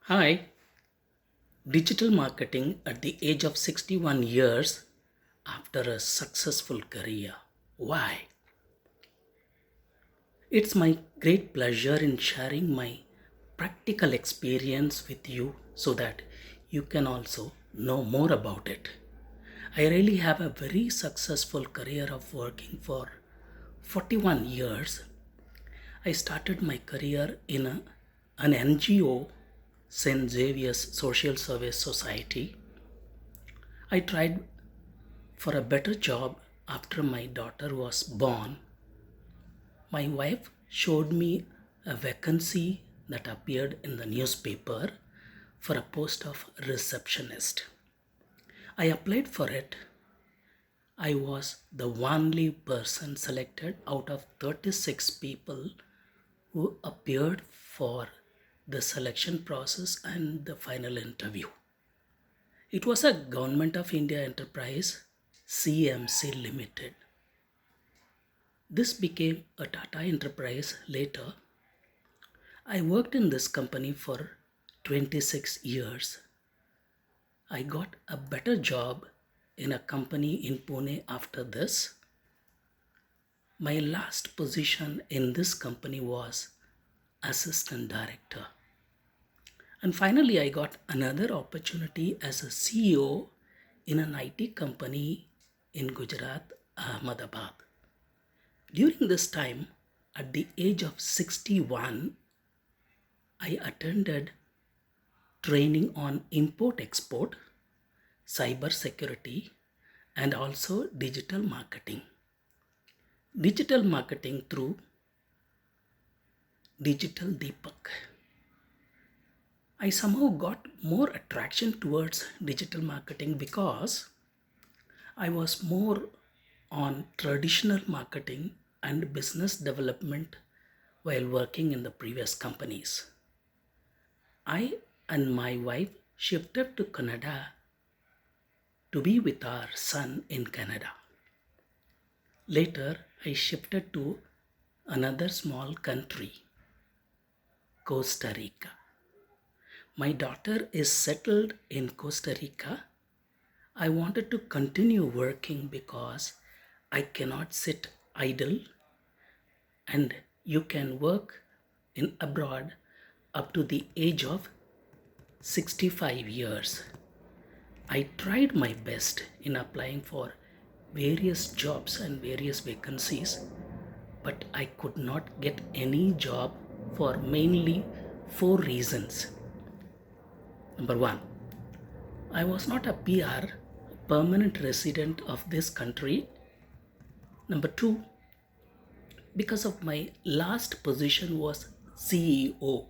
Hi, digital marketing at the age of 61 years after a successful career. Why? It's my great pleasure in sharing my practical experience with you so that you can also know more about it. I really have a very successful career of working for 41 years. I started my career in an NGO, St. Xavier's Social Service Society. I tried for a better job after my daughter was born. My wife showed me a vacancy that appeared in the newspaper for a post of receptionist. I applied for it. I was the only person selected out of 36 people who appeared for the selection process and the final interview. It was a Government of India enterprise, CMC Limited. This became a Tata enterprise later. I worked in this company for 26 years. I got a better job in a company in Pune after this. My last position in this company was assistant director. And finally, I got another opportunity as a CEO in an IT company in Gujarat, Ahmedabad. During this time, at the age of 61, I attended training on import export, cyber security, and also digital marketing. Digital marketing through Digital Deepak. I somehow got more attraction towards digital marketing because I was more on traditional marketing and business development while working in the previous companies. I and my wife shifted to Canada to be with our son in Canada. Later, I shifted to another small country, Costa Rica. My daughter is settled in Costa Rica. I wanted to continue working because I cannot sit idle and you can work in abroad up to the age of 65 years. I tried my best in applying for various jobs and various vacancies, but I could not get any job for mainly four reasons. Number one, I was not a PR, permanent resident of this country. Number two, because of my last position was CEO,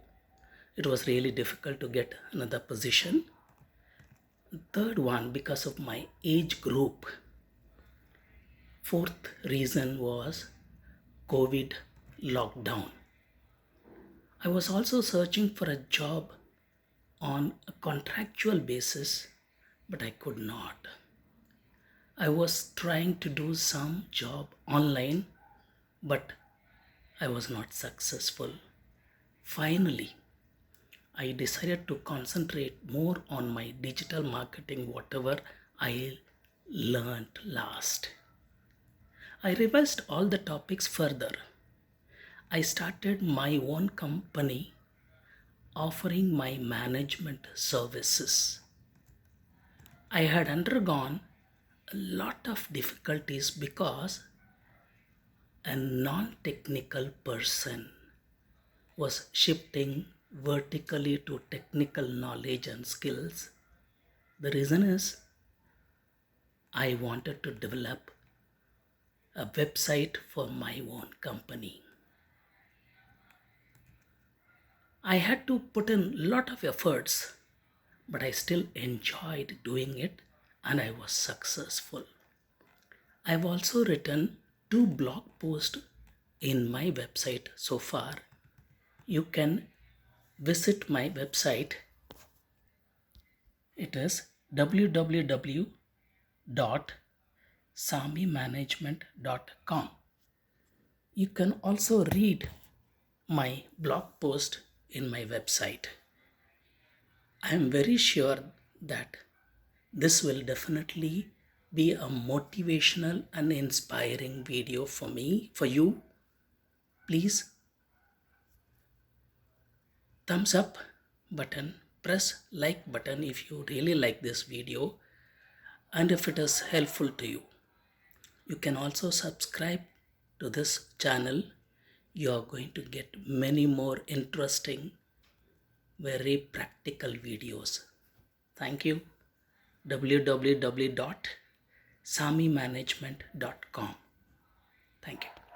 it was really difficult to get another position. Third one, because of my age group. Fourth reason was COVID lockdown. I was also searching for a job on a contractual basis, but I could not. I was trying to do some job online, but I was not successful. Finally, I decided to concentrate more on my digital marketing, whatever I learned last. I revised all the topics further. I started my own company offering my management services. I had undergone a lot of difficulties because a non technical person was shifting vertically to technical knowledge and skills. The reason is I wanted to develop a website for my own company. I had to put in a lot of efforts, but I still enjoyed doing it and I was successful. I've also written two blog posts in my website so far. You can visit my website. It is www.samimanagement.com. You can also read my blog post in my website. I am very sure that this will definitely be a motivational and inspiring video for me, for you. Please thumbs up button, press like button if you really like this video and if it is helpful to you. You can also subscribe to this channel. You are going to get many more interesting, very practical videos. Thank you. www.samimanagement.com. Thank you.